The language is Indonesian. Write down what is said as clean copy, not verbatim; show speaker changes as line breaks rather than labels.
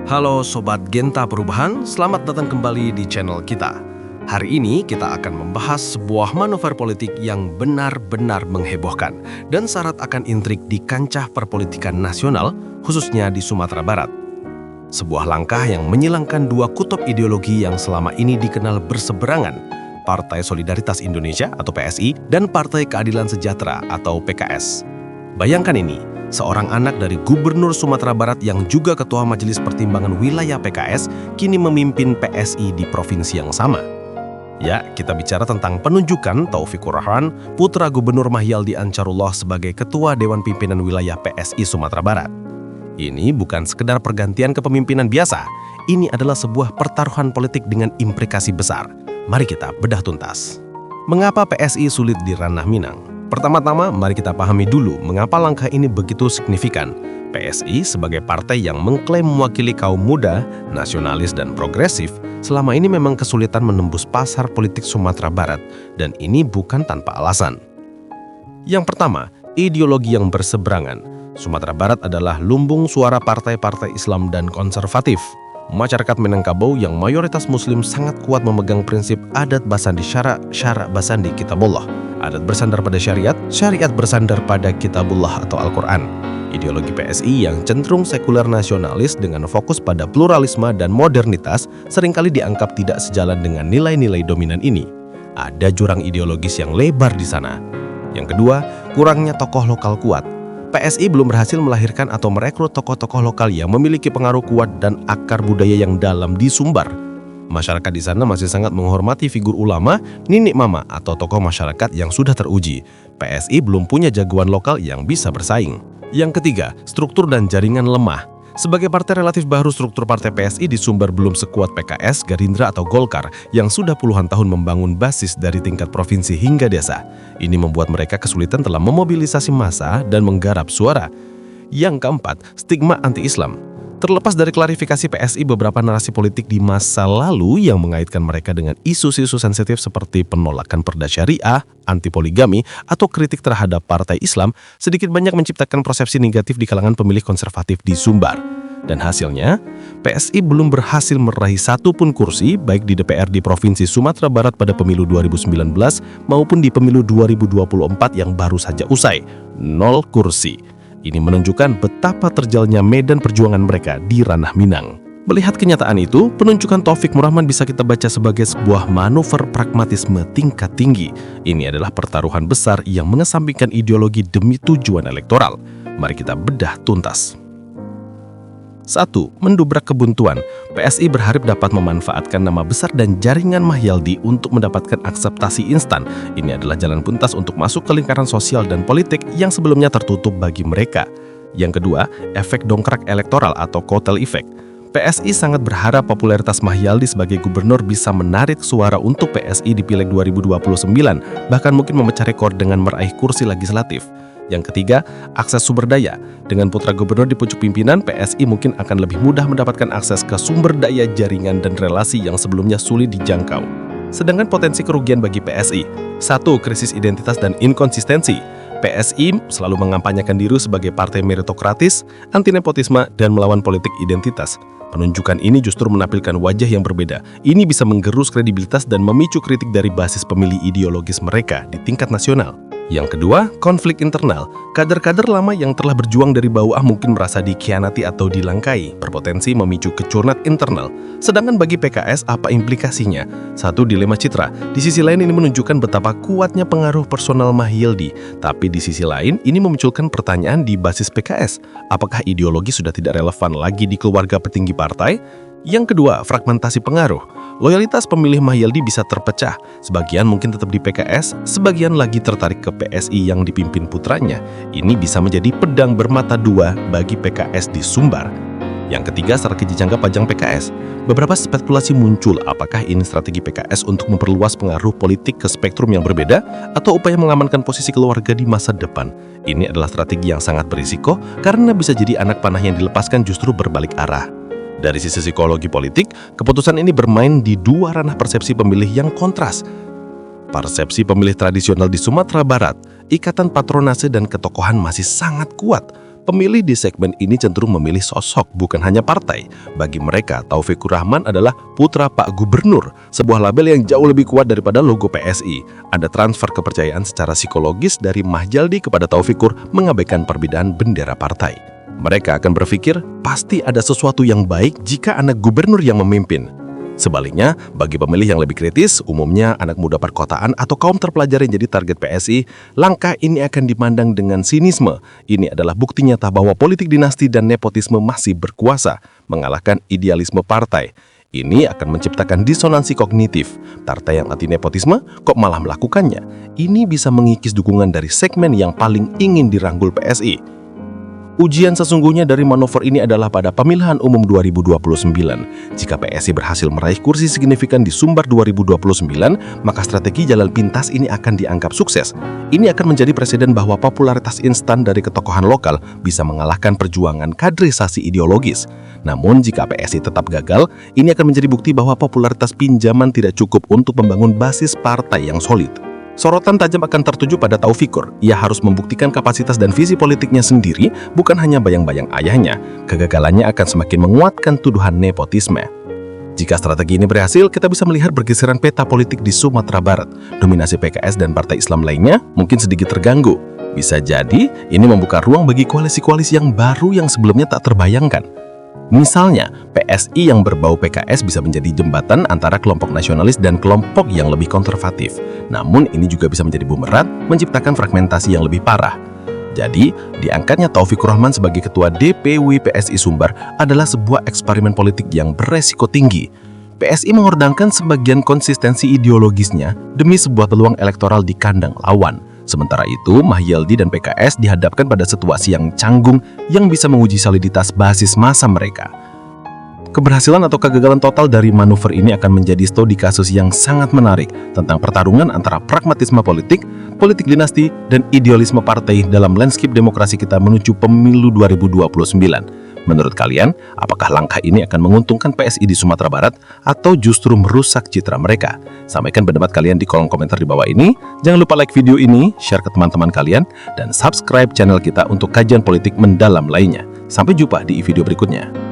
Halo Sobat Genta Perubahan, selamat datang kembali di channel kita. Hari ini kita akan membahas sebuah manuver politik yang benar-benar menghebohkan dan syarat akan intrik di kancah perpolitikan nasional, khususnya di Sumatera Barat. Sebuah langkah yang menyilangkan dua kutub ideologi yang selama ini dikenal berseberangan, Partai Solidaritas Indonesia atau PSI dan Partai Keadilan Sejahtera atau PKS. Bayangkan ini, seorang anak dari Gubernur Sumatera Barat yang juga Ketua Majelis Pertimbangan Wilayah PKS kini memimpin PSI di provinsi yang sama. Ya, kita bicara tentang penunjukan Taufikur Rahman, putra Gubernur Mahyaldi Ansarullah sebagai Ketua Dewan Pimpinan Wilayah PSI Sumatera Barat. Ini bukan sekedar pergantian kepemimpinan biasa, ini adalah sebuah pertaruhan politik dengan implikasi besar. Mari kita bedah tuntas. Mengapa PSI sulit di ranah Minang? Pertama-tama, mari kita pahami dulu mengapa langkah ini begitu signifikan. PSI sebagai partai yang mengklaim mewakili kaum muda, nasionalis dan progresif, selama ini memang kesulitan menembus pasar politik Sumatera Barat, dan ini bukan tanpa alasan. Yang pertama, ideologi yang berseberangan. Sumatera Barat adalah lumbung suara partai-partai Islam dan konservatif. Masyarakat Minangkabau yang mayoritas Muslim sangat kuat memegang prinsip adat basandi syara, syara basandi kitabullah. Adat bersandar pada syariat, syariat bersandar pada kitabullah atau Al-Quran. Ideologi PSI yang cenderung sekuler nasionalis dengan fokus pada pluralisme dan modernitas seringkali dianggap tidak sejalan dengan nilai-nilai dominan ini. Ada jurang ideologis yang lebar di sana. Yang kedua, kurangnya tokoh lokal kuat. PSI belum berhasil melahirkan atau merekrut tokoh-tokoh lokal yang memiliki pengaruh kuat dan akar budaya yang dalam di Sumbar. Masyarakat di sana masih sangat menghormati figur ulama, ninik mama atau tokoh masyarakat yang sudah teruji. PSI belum punya jagoan lokal yang bisa bersaing. Yang ketiga, struktur dan jaringan lemah. Sebagai partai relatif baru, struktur partai PSI di Sumbar belum sekuat PKS, Gerindra atau Golkar yang sudah puluhan tahun membangun basis dari tingkat provinsi hingga desa. Ini membuat mereka kesulitan dalam memobilisasi massa dan menggarap suara. Yang keempat, stigma anti-Islam. Terlepas dari klarifikasi PSI, beberapa narasi politik di masa lalu yang mengaitkan mereka dengan isu-isu sensitif seperti penolakan perda syariah, anti-poligami, atau kritik terhadap partai Islam sedikit banyak menciptakan persepsi negatif di kalangan pemilih konservatif di Sumbar. Dan hasilnya, PSI belum berhasil meraih satupun kursi baik di DPR di Provinsi Sumatera Barat pada pemilu 2019 maupun di pemilu 2024 yang baru saja usai. 0 kursi. Ini menunjukkan betapa terjalnya medan perjuangan mereka di ranah Minang. Melihat kenyataan itu, penunjukan Taufikur Rahman bisa kita baca sebagai sebuah manuver pragmatisme tingkat tinggi. Ini adalah pertaruhan besar yang mengesampingkan ideologi demi tujuan elektoral. Mari kita bedah tuntas. 1. Mendobrak kebuntuan. PSI berharap dapat memanfaatkan nama besar dan jaringan Mahyaldi untuk mendapatkan akseptasi instan. Ini adalah jalan pintas untuk masuk ke lingkaran sosial dan politik yang sebelumnya tertutup bagi mereka. Yang kedua, efek dongkrak elektoral atau kotel effect. PSI sangat berharap popularitas Mahyaldi sebagai gubernur bisa menarik suara untuk PSI di Pileg 2029, bahkan mungkin memecah rekor dengan meraih kursi legislatif. Yang ketiga, akses sumber daya. Dengan putra gubernur di pucuk pimpinan, PSI mungkin akan lebih mudah mendapatkan akses ke sumber daya jaringan dan relasi yang sebelumnya sulit dijangkau. Sedangkan potensi kerugian bagi PSI. 1. Krisis identitas dan inkonsistensi. PSI selalu mengampanyekan diri sebagai partai meritokratis, anti nepotisme, dan melawan politik identitas. Penunjukan ini justru menampilkan wajah yang berbeda. Ini bisa menggerus kredibilitas dan memicu kritik dari basis pemilih ideologis mereka di tingkat nasional. Yang kedua, konflik internal. Kader-kader lama yang telah berjuang dari bawah mungkin merasa dikhianati atau dilangkai, berpotensi memicu kecurhat internal. Sedangkan bagi PKS, apa implikasinya? 1. Dilema citra. Di sisi lain ini menunjukkan betapa kuatnya pengaruh personal Mahyaldi. Tapi di sisi lain, ini memunculkan pertanyaan di basis PKS. Apakah ideologi sudah tidak relevan lagi di keluarga petinggi partai? Yang kedua, fragmentasi pengaruh. Loyalitas pemilih Mahyaldi bisa terpecah. Sebagian mungkin tetap di PKS, sebagian lagi tertarik ke PSI yang dipimpin putranya. Ini bisa menjadi pedang bermata dua bagi PKS di Sumbar. Yang ketiga, strategi jangka panjang PKS. Beberapa spekulasi muncul, apakah ini strategi PKS untuk memperluas pengaruh politik ke spektrum yang berbeda, atau upaya mengamankan posisi keluarga di masa depan. Ini adalah strategi yang sangat berisiko, karena bisa jadi anak panah yang dilepaskan justru berbalik arah. Dari sisi psikologi politik, keputusan ini bermain di dua ranah persepsi pemilih yang kontras. Persepsi pemilih tradisional di Sumatera Barat, ikatan patronase dan ketokohan masih sangat kuat.
Pemilih di segmen ini cenderung memilih sosok, bukan hanya partai. Bagi mereka, Taufikur Rahman adalah putra Pak Gubernur, sebuah label yang jauh lebih kuat daripada logo PSI. Ada transfer kepercayaan secara psikologis dari Mahjaldi kepada Taufikur mengabaikan perbedaan bendera partai. Mereka akan berpikir, pasti ada sesuatu yang baik jika anak gubernur yang memimpin. Sebaliknya, bagi pemilih yang lebih kritis, umumnya anak muda perkotaan atau kaum terpelajar yang jadi target PSI, langkah ini akan dipandang dengan sinisme. Ini adalah bukti nyata bahwa politik dinasti dan nepotisme masih berkuasa, mengalahkan idealisme partai. Ini akan menciptakan disonansi kognitif. Partai yang anti nepotisme kok malah melakukannya? Ini bisa mengikis dukungan dari segmen yang paling ingin dirangkul PSI. Ujian sesungguhnya dari manuver ini adalah pada pemilihan umum 2029. Jika PSI berhasil meraih kursi signifikan di Sumbar 2029, maka strategi jalan pintas ini akan dianggap sukses. Ini akan menjadi presiden bahwa popularitas instan dari ketokohan lokal bisa mengalahkan perjuangan kaderisasi ideologis. Namun jika PSI tetap gagal, ini akan menjadi bukti bahwa popularitas pinjaman tidak cukup untuk membangun basis partai yang solid. Sorotan tajam akan tertuju pada Taufikur. Ia harus membuktikan kapasitas dan visi politiknya sendiri, bukan hanya bayang-bayang ayahnya. Kegagalannya akan semakin menguatkan tuduhan nepotisme. Jika strategi ini berhasil, kita bisa melihat bergeseran peta politik di Sumatera Barat. Dominasi PKS dan partai Islam lainnya mungkin sedikit terganggu. Bisa jadi, ini membuka ruang bagi koalisi-koalisi yang baru yang sebelumnya tak terbayangkan. Misalnya, PSI yang berbau PKS bisa menjadi jembatan antara kelompok nasionalis dan kelompok yang lebih konservatif. Namun, ini juga bisa menjadi bumerang, menciptakan fragmentasi yang lebih parah. Jadi, diangkatnya Taufikur Rahman sebagai ketua DPW PSI Sumbar adalah sebuah eksperimen politik yang beresiko tinggi. PSI mengorbankan sebagian konsistensi ideologisnya demi sebuah peluang elektoral di kandang lawan. Sementara itu, Mahjaldi dan PKS dihadapkan pada situasi yang canggung yang bisa menguji soliditas basis massa mereka. Keberhasilan atau kegagalan total dari manuver ini akan menjadi studi kasus yang sangat menarik tentang pertarungan antara pragmatisme politik, politik dinasti, dan idealisme partai dalam landscape demokrasi kita menuju pemilu 2029. Menurut kalian, apakah langkah ini akan menguntungkan PSI di Sumatera Barat atau justru merusak citra mereka? Sampaikan pendapat kalian di kolom komentar di bawah ini. Jangan lupa like video ini, share ke teman-teman kalian, dan subscribe channel kita untuk kajian politik mendalam lainnya. Sampai jumpa di video berikutnya.